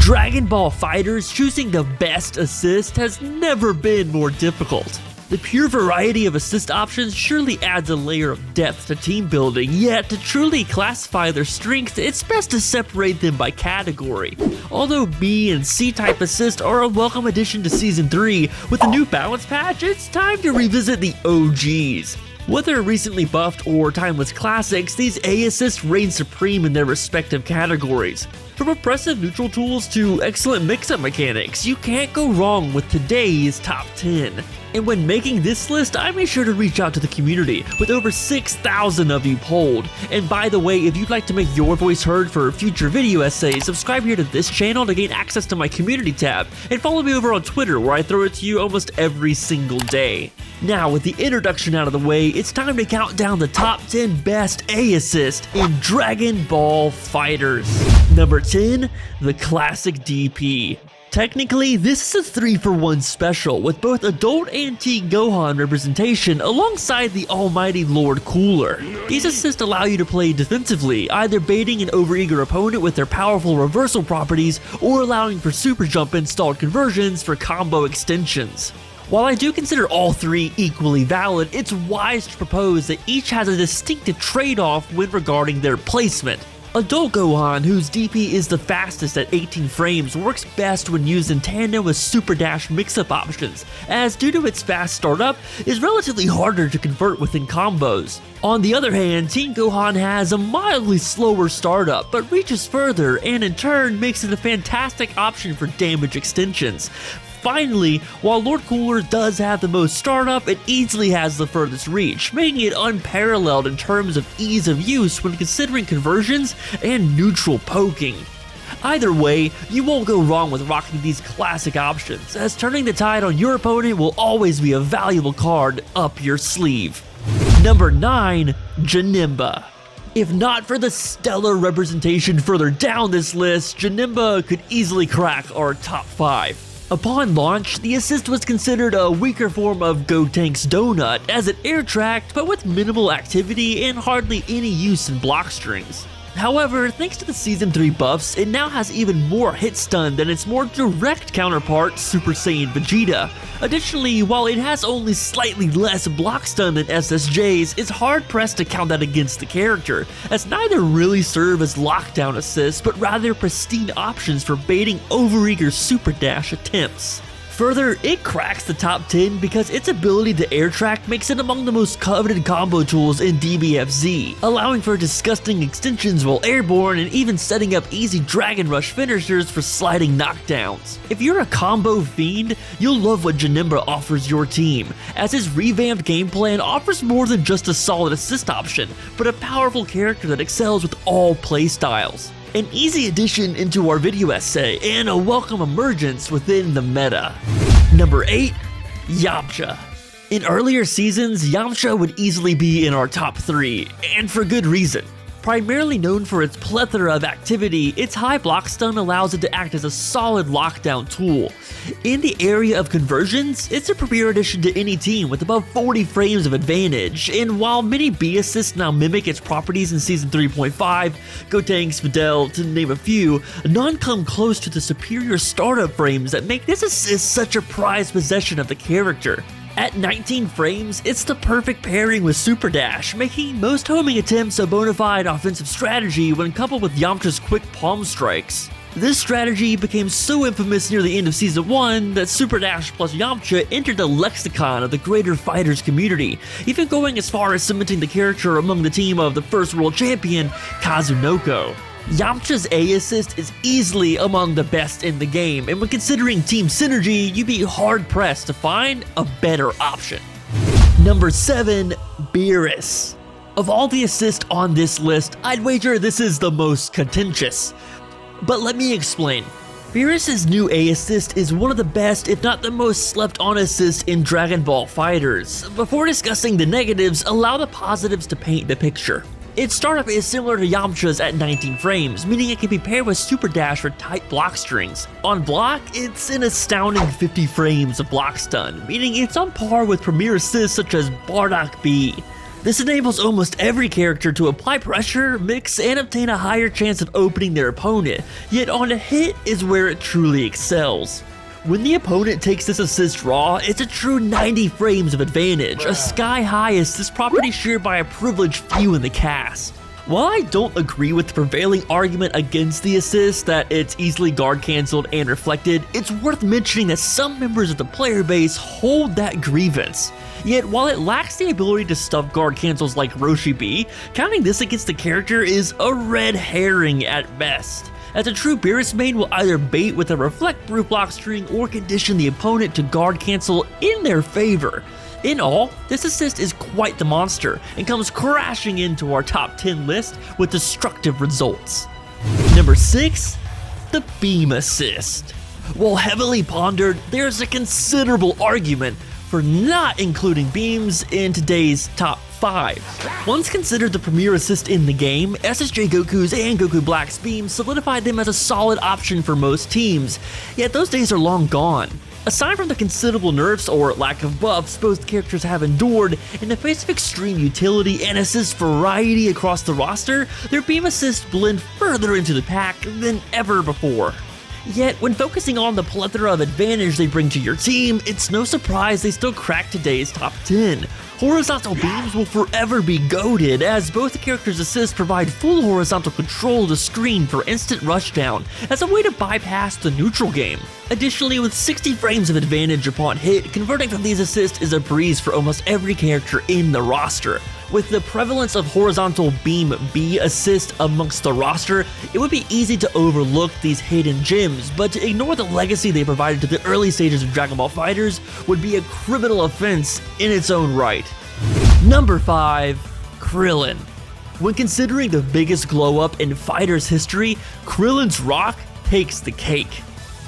Dragon Ball FighterZ, choosing the best assist has never been more difficult. The pure variety of assist options surely adds a layer of depth to team building, yet to truly classify their strengths, it's best to separate them by category. Although B and C type assist are a welcome addition to Season 3, with the new balance patch, it's time to revisit the OGs. Whether recently buffed or timeless classics, these A assists reign supreme in their respective categories. From oppressive neutral tools to excellent mix-up mechanics, you can't go wrong with today's top 10. And when making this list, I made sure to reach out to the community, with over 6,000 of you polled. And by the way, if you'd like to make your voice heard for future video essays, subscribe here to this channel to gain access to my community tab, and follow me over on Twitter where I throw it to you almost every single day. Now, with the introduction out of the way, it's time to count down the top 10 best A assists in Dragon Ball FighterZ. Number 10, the classic DP. Technically, this is a 3-for-1 special with both adult and teen Gohan representation alongside the almighty Lord Cooler. These assists allow you to play defensively, either baiting an overeager opponent with their powerful reversal properties or allowing for super jump installed conversions for combo extensions. While I do consider all three equally valid, it's wise to propose that each has a distinctive trade-off when regarding their placement. Adult Gohan, whose DP is the fastest at 18 frames, works best when used in tandem with Super Dash mix-up options, as due to its fast startup, is relatively harder to convert within combos. On the other hand, Teen Gohan has a mildly slower startup, but reaches further and in turn makes it a fantastic option for damage extensions. Finally, while Lord Cooler does have the most startup, it easily has the furthest reach, making it unparalleled in terms of ease of use when considering conversions and neutral poking. Either way, you won't go wrong with rocking these classic options, as turning the tide on your opponent will always be a valuable card up your sleeve. Number 9, Janemba. If not for the stellar representation further down this list, Janemba could easily crack our top 5. Upon launch, the assist was considered a weaker form of Gotank's donut, as it air-tracked but with minimal activity and hardly any use in block strings. However, thanks to the Season 3 buffs, it now has even more hit stun than its more direct counterpart, Super Saiyan Vegeta. Additionally, while it has only slightly less block stun than SSJ's, it's hard-pressed to count that against the character, as neither really serve as lockdown assists, but rather pristine options for baiting overeager Super Dash attempts. Further, it cracks the top 10 because its ability to air track makes it among the most coveted combo tools in DBFZ, allowing for disgusting extensions while airborne and even setting up easy Dragon Rush finishers for sliding knockdowns. If you're a combo fiend, you'll love what Janemba offers your team, as his revamped game plan offers more than just a solid assist option, but a powerful character that excels with all playstyles. An easy addition into our video essay, and a welcome emergence within the meta. Number 8, Yamcha. In earlier seasons, Yamcha would easily be in our top 3, and for good reason. Primarily known for its plethora of activity, its high block stun allows it to act as a solid lockdown tool. In the area of conversions, it's a premier addition to any team with above 40 frames of advantage, and while many B assists now mimic its properties in Season 3.5, Gotenks, Videl, to name a few, none come close to the superior startup frames that make this assist such a prized possession of the character. At 19 frames, it's the perfect pairing with Super Dash, making most homing attempts a bona fide offensive strategy when coupled with Yamcha's quick palm strikes. This strategy became so infamous near the end of Season 1 that Super Dash plus Yamcha entered the lexicon of the greater fighters community, even going as far as cementing the character among the team of the first world champion, Kazunoko. Yamcha's A assist is easily among the best in the game, and when considering team synergy, you'd be hard-pressed to find a better option. Number 7, Beerus. Of all the assists on this list, I'd wager this is the most contentious. But let me explain. Beerus' new A assist is one of the best, if not the most slept on assists in Dragon Ball FighterZ. Before discussing the negatives, allow the positives to paint the picture. Its startup is similar to Yamcha's at 19 frames, meaning it can be paired with Super Dash for tight block strings. On block, it's an astounding 50 frames of block stun, meaning it's on par with premier assists such as Bardock B. This enables almost every character to apply pressure, mix, and obtain a higher chance of opening their opponent, yet on a hit is where it truly excels. When the opponent takes this assist raw, it's a true 90 frames of advantage, a sky-high assist property shared by a privileged few in the cast. While I don't agree with the prevailing argument against the assist that it's easily guard cancelled and reflected, it's worth mentioning that some members of the player base hold that grievance. Yet while it lacks the ability to stuff guard cancels like Roshi B, counting this against the character is a red herring at best, as a true Beerus main will either bait with a reflect brute block string or condition the opponent to guard cancel in their favor. In all, this assist is quite the monster and comes crashing into our top 10 list with destructive results. Number 6. The Beam Assist. While heavily pondered, there's a considerable argument for not including beams in today's top 5. Once considered the premier assist in the game, SSJ Goku's and Goku Black's beams solidified them as a solid option for most teams, yet those days are long gone. Aside from the considerable nerfs or lack of buffs both characters have endured, in the face of extreme utility and assist variety across the roster, their beam assists blend further into the pack than ever before. Yet, when focusing on the plethora of advantage they bring to your team, it's no surprise they still crack today's top 10. Horizontal beams will forever be goated, as both the characters' assists provide full horizontal control of the screen for instant rushdown as a way to bypass the neutral game. Additionally, with 60 frames of advantage upon hit, converting from these assists is a breeze for almost every character in the roster. With the prevalence of horizontal beam B assist amongst the roster, it would be easy to overlook these hidden gems, but to ignore the legacy they provided to the early stages of Dragon Ball FighterZ would be a criminal offense in its own right. Number 5. Krillin. When considering the biggest glow up in Fighter's history, Krillin's rock takes the cake.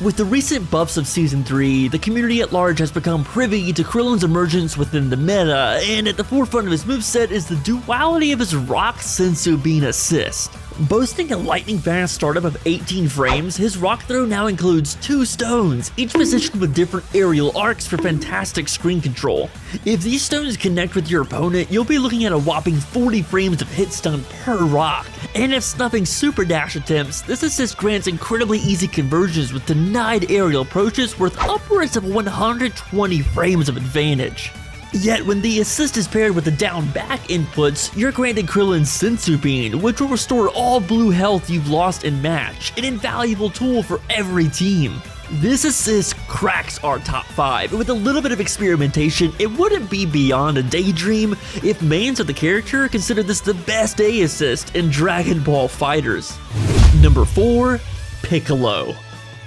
With the recent buffs of Season 3, the community at large has become privy to Krillin's emergence within the meta, and at the forefront of his moveset is the duality of his Rock Senzu Bean assist. Boasting a lightning-fast startup of 18 frames, his rock throw now includes 2 stones, each positioned with different aerial arcs for fantastic screen control. If these stones connect with your opponent, you'll be looking at a whopping 40 frames of hit stun per rock, and if snuffing super dash attempts, this assist grants incredibly easy conversions with denied aerial approaches worth upwards of 120 frames of advantage. Yet when the assist is paired with the down-back inputs, you're granted Krillin's Senzu Bean, which will restore all blue health you've lost in match, an invaluable tool for every team. This assist cracks our top 5, and with a little bit of experimentation, it wouldn't be beyond a daydream if mains of the character considered this the best A assist in Dragon Ball FighterZ. Number 4. Piccolo.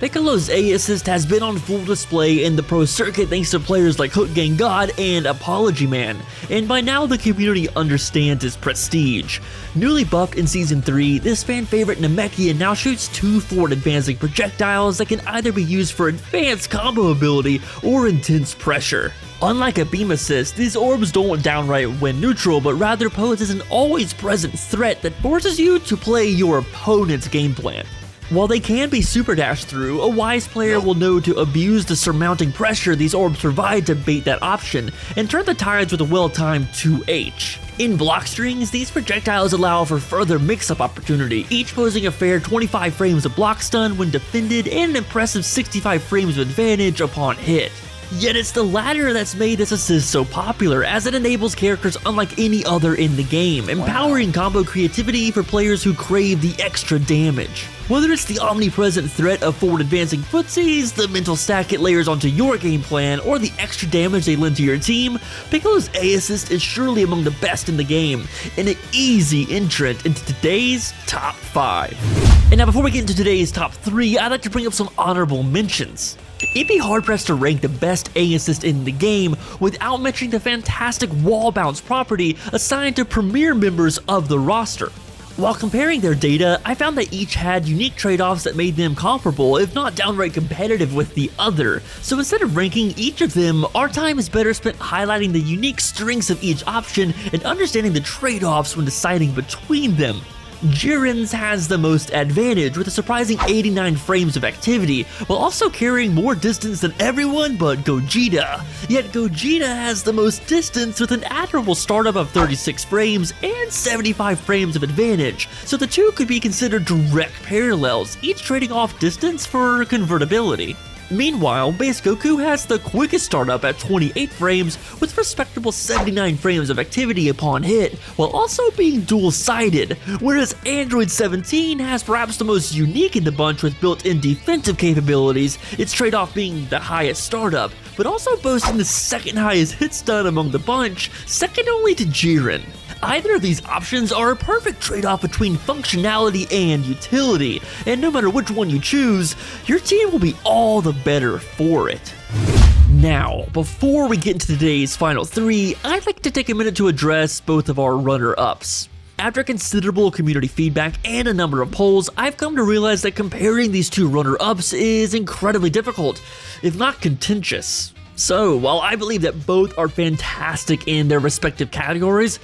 Piccolo's A assist has been on full display in the pro circuit thanks to players like Hook Gang God and Apology Man, and by now the community understands his prestige. Newly buffed in Season 3, this fan favorite Namekian now shoots 2 forward advancing projectiles that can either be used for advanced combo ability or intense pressure. Unlike a beam assist, these orbs don't downright win neutral, but rather pose as an always present threat that forces you to play your opponent's game plan. While they can be super dashed through, a wise player will know to abuse the surmounting pressure these orbs provide to bait that option, and turn the tides with a well-timed 2H. In block strings, these projectiles allow for further mix-up opportunity, each posing a fair 25 frames of block stun when defended and an impressive 65 frames of advantage upon hit. Yet it's the latter that's made this assist so popular, as it enables characters unlike any other in the game, empowering combo creativity for players who crave the extra damage. Whether it's the omnipresent threat of forward advancing footsies, the mental stack it layers onto your game plan, or the extra damage they lend to your team, Piccolo's A assist is surely among the best in the game, and an easy entrant into today's top 5. And now before we get into today's top 3, I'd like to bring up some honorable mentions. It'd be hard-pressed to rank the best A assist in the game without mentioning the fantastic wall bounce property assigned to premier members of the roster. While comparing their data, I found that each had unique trade-offs that made them comparable, if not downright competitive with the other. So instead of ranking each of them, our time is better spent highlighting the unique strengths of each option and understanding the trade-offs when deciding between them. Jiren's has the most advantage with a surprising 89 frames of activity, while also carrying more distance than everyone but Gogeta. Yet Gogeta has the most distance with an admirable startup of 36 frames and 75 frames of advantage, so the two could be considered direct parallels, each trading off distance for convertibility. Meanwhile, Base Goku has the quickest startup at 28 frames with respectable 79 frames of activity upon hit, while also being dual-sided, whereas Android 17 has perhaps the most unique in the bunch with built-in defensive capabilities, its trade-off being the highest startup, but also boasting the second highest hit stun among the bunch, second only to Jiren. Either of these options are a perfect trade-off between functionality and utility, and no matter which one you choose, your team will be all the better for it. Now, before we get into today's final three, I'd like to take a minute to address both of our runner-ups. After considerable community feedback and a number of polls, I've come to realize that comparing these two runner-ups is incredibly difficult, if not contentious. So, while I believe that both are fantastic in their respective categories,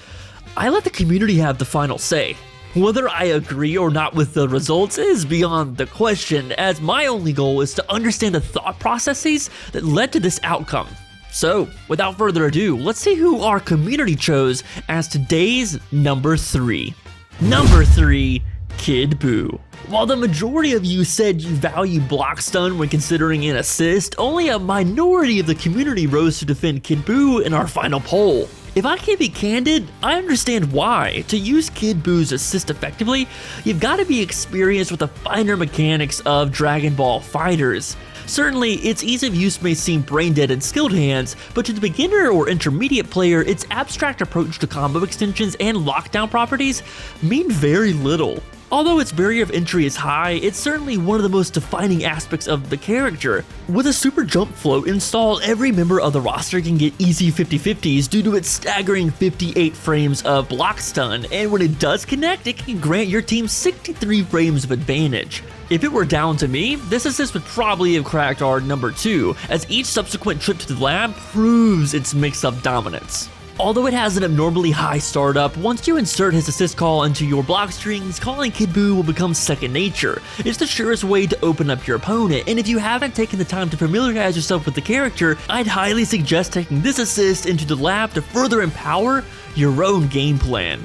I let the community have the final say. Whether I agree or not with the results is beyond the question, as my only goal is to understand the thought processes that led to this outcome. So, without further ado, let's see who our community chose as today's number 3. Number 3, Kid Buu. While the majority of you said you value block stun when considering an assist, only a minority of the community rose to defend Kid Buu in our final poll. If I can be candid, I understand why. To use Kid Buu's assist effectively, you've got to be experienced with the finer mechanics of Dragon Ball FighterZ. Certainly, its ease of use may seem brain-dead in skilled hands, but to the beginner or intermediate player, its abstract approach to combo extensions and lockdown properties mean very little. Although its barrier of entry is high, it's certainly one of the most defining aspects of the character. With a super jump float installed, every member of the roster can get easy 50-50s due to its staggering 58 frames of block stun, and when it does connect, it can grant your team 63 frames of advantage. If it were down to me, this assist would probably have cracked our number 2, as each subsequent trip to the lab proves its mix-up dominance. Although it has an abnormally high startup, once you insert his assist call into your block strings, calling Kid Buu will become second nature. It's the surest way to open up your opponent, and if you haven't taken the time to familiarize yourself with the character, I'd highly suggest taking this assist into the lab to further empower your own game plan.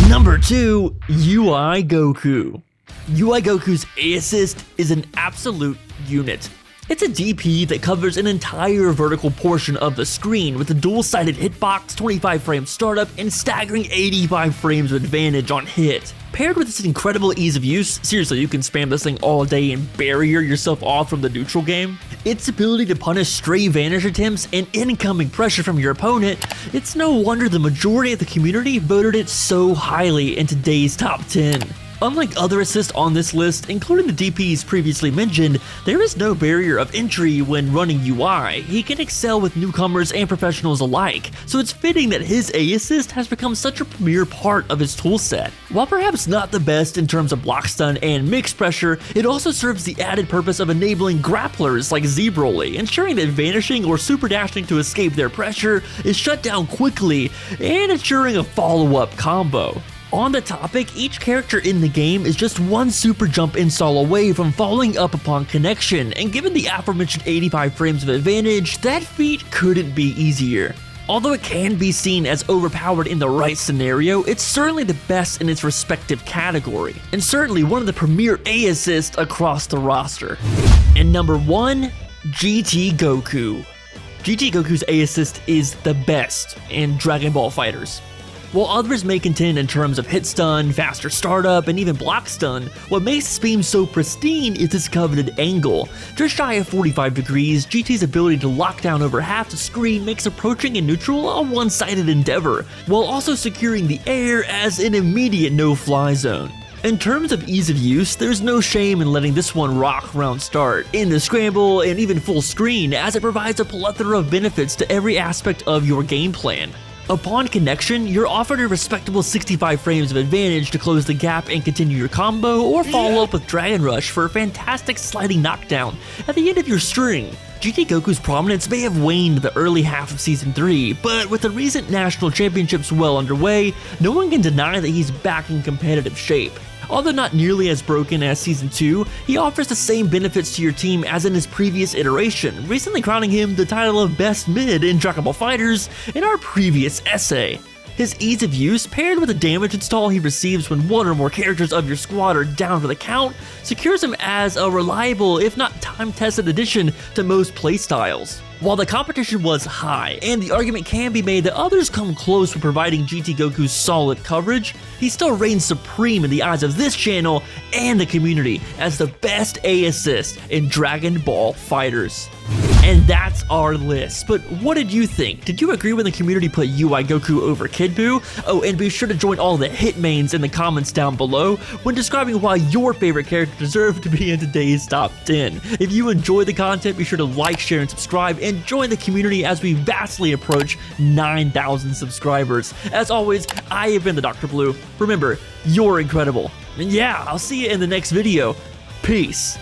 Number 2, UI Goku. UI Goku's A assist is an absolute unit. It's a DP that covers an entire vertical portion of the screen with a dual-sided hitbox, 25 frame startup, and staggering 85 frames of advantage on hit. Paired with its incredible ease of use, seriously, you can spam this thing all day and barrier yourself off from the neutral game. Its ability to punish stray vanish attempts and incoming pressure from your opponent, it's no wonder the majority of the community voted it so highly in today's top 10. Unlike other assists on this list, including the DPs previously mentioned, there is no barrier of entry when running UI. He can excel with newcomers and professionals alike, so it's fitting that his A assist has become such a premier part of his toolset. While perhaps not the best in terms of block stun and mix pressure, it also serves the added purpose of enabling grapplers like Z-Broly, ensuring that vanishing or super dashing to escape their pressure is shut down quickly, and ensuring a follow-up combo. On the topic, each character in the game is just one super jump install away from following up upon connection, and given the aforementioned 85 frames of advantage, that feat couldn't be easier. Although it can be seen as overpowered in the right scenario, it's certainly the best in its respective category, and certainly one of the premier A assists across the roster. And number 1, GT Goku. GT Goku's A assist is the best in Dragon Ball FighterZ. While others may contend in terms of hit stun, faster startup, and even block stun, what makes this beam so pristine is its coveted angle. Just shy of 45 degrees, GT's ability to lock down over half the screen makes approaching in neutral a one-sided endeavor, while also securing the air as an immediate no-fly zone. In terms of ease of use, there's no shame in letting this one rock round start, in the scramble, and even full screen, as it provides a plethora of benefits to every aspect of your game plan. Upon connection, you're offered a respectable 65 frames of advantage to close the gap and continue your combo, or follow up with Dragon Rush for a fantastic sliding knockdown at the end of your string. GT Goku's prominence may have waned in the early half of Season 3, but with the recent national championships well underway, no one can deny that he's back in competitive shape. Although not nearly as broken as Season 2, he offers the same benefits to your team as in his previous iteration, recently crowning him the title of Best Mid in Dragon Ball FighterZ in our previous essay. His ease of use, paired with the damage install he receives when one or more characters of your squad are down for the count, secures him as a reliable, if not time-tested addition to most playstyles. While the competition was high, and the argument can be made that others come close with providing GT Goku's solid coverage, he still reigns supreme in the eyes of this channel and the community as the best A assist in Dragon Ball FighterZ. And that's our list, but what did you think? Did you agree when the community put UI Goku over Kid Buu? Oh, and be sure to join all the hit mains in the comments down below when describing why your favorite character deserved to be in today's top 10. If you enjoy the content, be sure to like, share, and subscribe, and join the community as we vastly approach 9,000 subscribers. As always, I have been the Dr. Blue. Remember, you're incredible. And yeah, I'll see you in the next video. Peace.